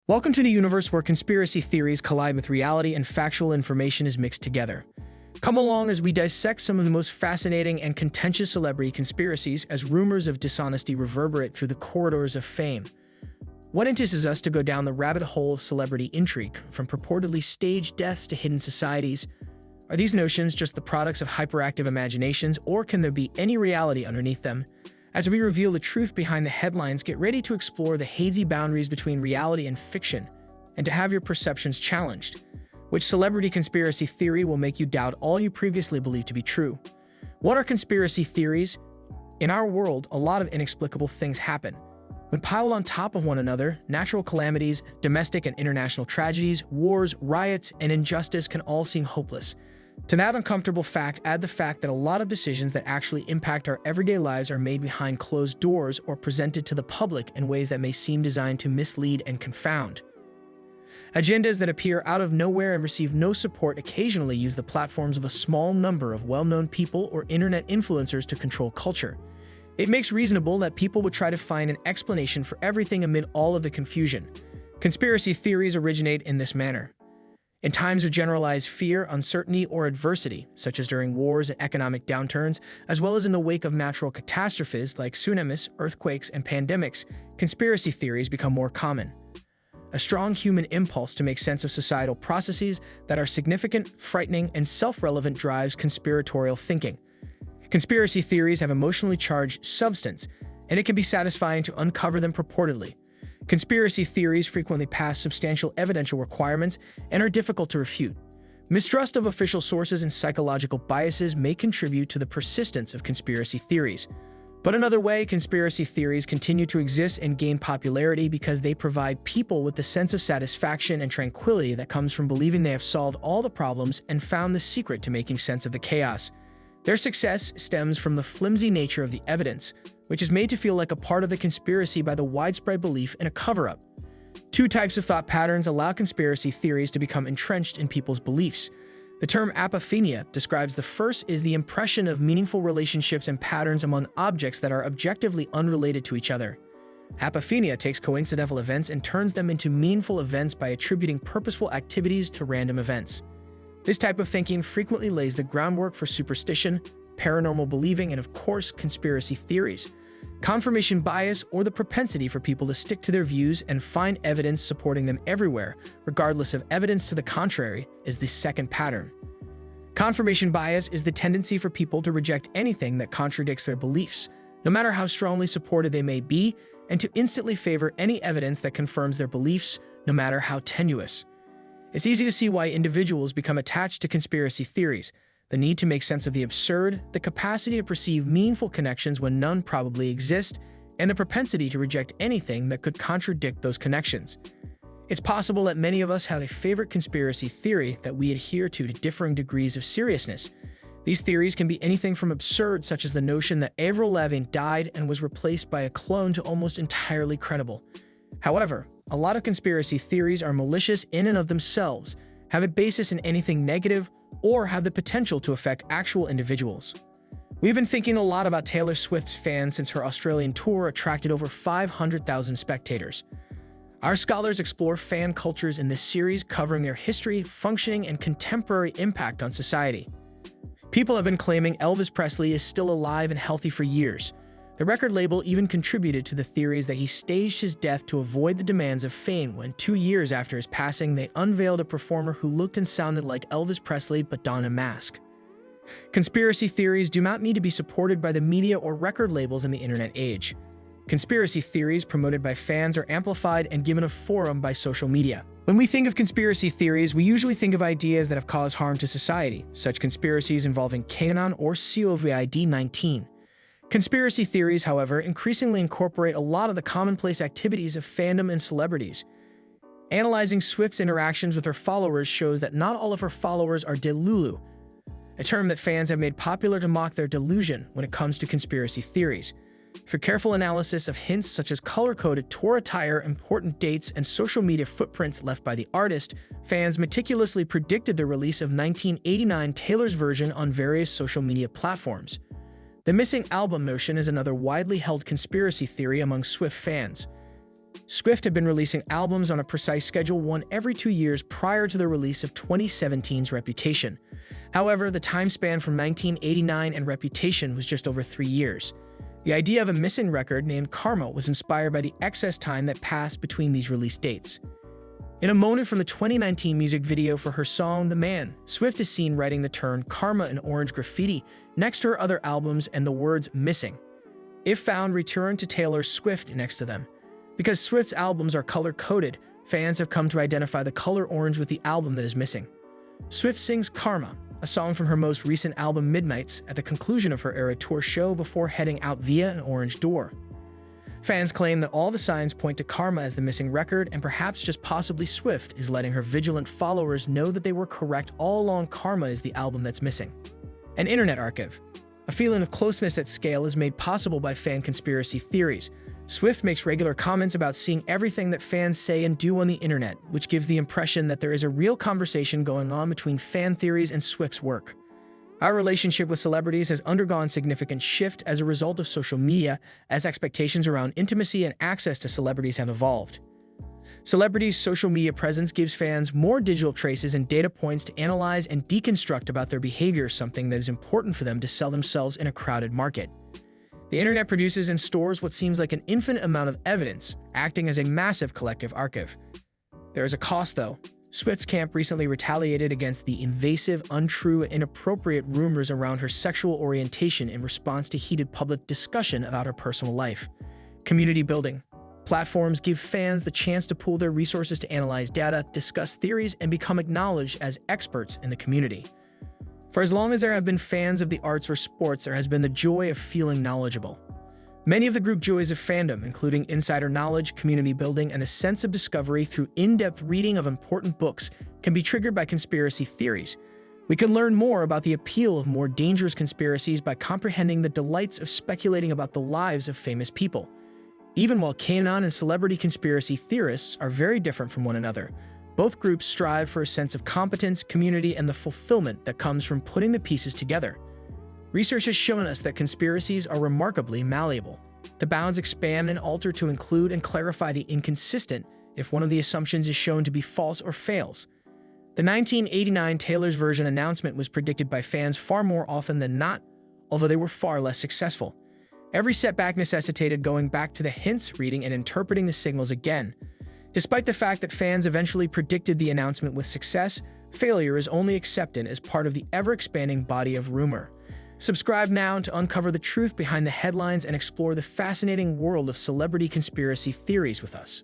Welcome to the universe where conspiracy theories collide with reality and factual information is mixed together. Come along as we dissect some of the most fascinating and contentious celebrity conspiracies as rumors of dishonesty reverberate through the corridors of fame. What entices us to go down the rabbit hole of celebrity intrigue, from purportedly staged deaths to hidden societies? Are these notions just the products of hyperactive imaginations, or can there be any reality underneath them? As we reveal the truth behind the headlines, get ready to explore the hazy boundaries between reality and fiction, and to have your perceptions challenged. Which celebrity conspiracy theory will make you doubt all you previously believed to be true? What are conspiracy theories? In our world, a lot of inexplicable things happen. When piled on top of one another, natural calamities, domestic and international tragedies, wars, riots, and injustice can all seem hopeless. To that uncomfortable fact, add the fact that a lot of decisions that actually impact our everyday lives are made behind closed doors or presented to the public in ways that may seem designed to mislead and confound. Agendas that appear out of nowhere and receive no support occasionally use the platforms of a small number of well-known people or internet influencers to control culture. It makes reasonable that people would try to find an explanation for everything amid all of the confusion. Conspiracy theories originate in this manner. In times of generalized fear, uncertainty, or adversity, such as during wars and economic downturns, as well as in the wake of natural catastrophes like tsunamis, earthquakes, and pandemics, conspiracy theories become more common. A strong human impulse to make sense of societal processes that are significant, frightening, and self-relevant drives conspiratorial thinking. Conspiracy theories have emotionally charged substance, and it can be satisfying to uncover them purportedly. Conspiracy theories frequently pass substantial evidential requirements and are difficult to refute. Mistrust of official sources and psychological biases may contribute to the persistence of conspiracy theories. But another way, conspiracy theories continue to exist and gain popularity because they provide people with the sense of satisfaction and tranquility that comes from believing they have solved all the problems and found the secret to making sense of the chaos. Their success stems from the flimsy nature of the evidence, which is made to feel like a part of the conspiracy by the widespread belief in a cover-up. Two types of thought patterns allow conspiracy theories to become entrenched in people's beliefs. The term apophenia describes the first is the impression of meaningful relationships and patterns among objects that are objectively unrelated to each other. Apophenia takes coincidental events and turns them into meaningful events by attributing purposeful activities to random events. This type of thinking frequently lays the groundwork for superstition, paranormal believing, and of course, conspiracy theories. Confirmation bias, or the propensity for people to stick to their views and find evidence supporting them everywhere, regardless of evidence to the contrary, is the second pattern. Confirmation bias is the tendency for people to reject anything that contradicts their beliefs, no matter how strongly supported they may be, and to instantly favor any evidence that confirms their beliefs, no matter how tenuous. It's easy to see why individuals become attached to conspiracy theories. The need to make sense of the absurd, the capacity to perceive meaningful connections when none probably exist, and the propensity to reject anything that could contradict those connections. It's possible that many of us have a favorite conspiracy theory that we adhere to differing degrees of seriousness. These theories can be anything from absurd, such as the notion that Avril Lavigne died and was replaced by a clone, to almost entirely credible. However, a lot of conspiracy theories are malicious in and of themselves, have a basis in anything negative, or have the potential to affect actual individuals. We've been thinking a lot about Taylor Swift's fans since her Australian tour attracted over 500,000 spectators. Our scholars explore fan cultures in this series, covering their history, functioning, and contemporary impact on society. People have been claiming Elvis Presley is still alive and healthy for years. The record label even contributed to the theories that he staged his death to avoid the demands of fame when 2 years after his passing, they unveiled a performer who looked and sounded like Elvis Presley but donned a mask. Conspiracy theories do not need to be supported by the media or record labels in the internet age. Conspiracy theories promoted by fans are amplified and given a forum by social media. When we think of conspiracy theories, we usually think of ideas that have caused harm to society, such conspiracies involving QAnon or COVID-19. Conspiracy theories, however, increasingly incorporate a lot of the commonplace activities of fandom and celebrities. Analyzing Swift's interactions with her followers shows that not all of her followers are delulu, a term that fans have made popular to mock their delusion when it comes to conspiracy theories. For careful analysis of hints such as color-coded tour attire, important dates, and social media footprints left by the artist, fans meticulously predicted the release of 1989 Taylor's version on various social media platforms. The missing album notion is another widely held conspiracy theory among Swift fans. Swift had been releasing albums on a precise schedule, one every 2 years prior to the release of 2017's Reputation. However, the time span from 1989 and Reputation was just over 3 years. The idea of a missing record named Karma was inspired by the excess time that passed between these release dates. In a moment from the 2019 music video for her song The Man, Swift is seen writing the term Karma in orange graffiti next to her other albums and the words missing. If found, return to Taylor Swift next to them. Because Swift's albums are color-coded, fans have come to identify the color orange with the album that is missing. Swift sings Karma, a song from her most recent album Midnights, at the conclusion of her Era Tour show before heading out via an orange door. Fans claim that all the signs point to Karma as the missing record, and perhaps just possibly Swift is letting her vigilant followers know that they were correct all along. Karma is the album that's missing. An internet archive. A feeling of closeness at scale is made possible by fan conspiracy theories. Swift makes regular comments about seeing everything that fans say and do on the internet, which gives the impression that there is a real conversation going on between fan theories and Swift's work. Our relationship with celebrities has undergone significant shift as a result of social media, as expectations around intimacy and access to celebrities have evolved. Celebrities' social media presence gives fans more digital traces and data points to analyze and deconstruct about their behavior, something that is important for them to sell themselves in a crowded market. The internet produces and stores what seems like an infinite amount of evidence, acting as a massive collective archive. There is a cost, though. Swift's camp recently retaliated against the invasive, untrue, and inappropriate rumors around her sexual orientation in response to heated public discussion about her personal life. Community building. Platforms give fans the chance to pool their resources to analyze data, discuss theories, and become acknowledged as experts in the community. For as long as there have been fans of the arts or sports, there has been the joy of feeling knowledgeable. Many of the group joys of fandom, including insider knowledge, community building, and a sense of discovery through in-depth reading of important books, can be triggered by conspiracy theories. We can learn more about the appeal of more dangerous conspiracies by comprehending the delights of speculating about the lives of famous people. Even while QAnon and celebrity conspiracy theorists are very different from one another, both groups strive for a sense of competence, community, and the fulfillment that comes from putting the pieces together. Research has shown us that conspiracies are remarkably malleable. The bounds expand and alter to include and clarify the inconsistent if one of the assumptions is shown to be false or fails. The 1989 Taylor's version announcement was predicted by fans far more often than not, although they were far less successful. Every setback necessitated going back to the hints, reading, and interpreting the signals again. Despite the fact that fans eventually predicted the announcement with success, failure is only accepted as part of the ever-expanding body of rumor. Subscribe now to uncover the truth behind the headlines and explore the fascinating world of celebrity conspiracy theories with us.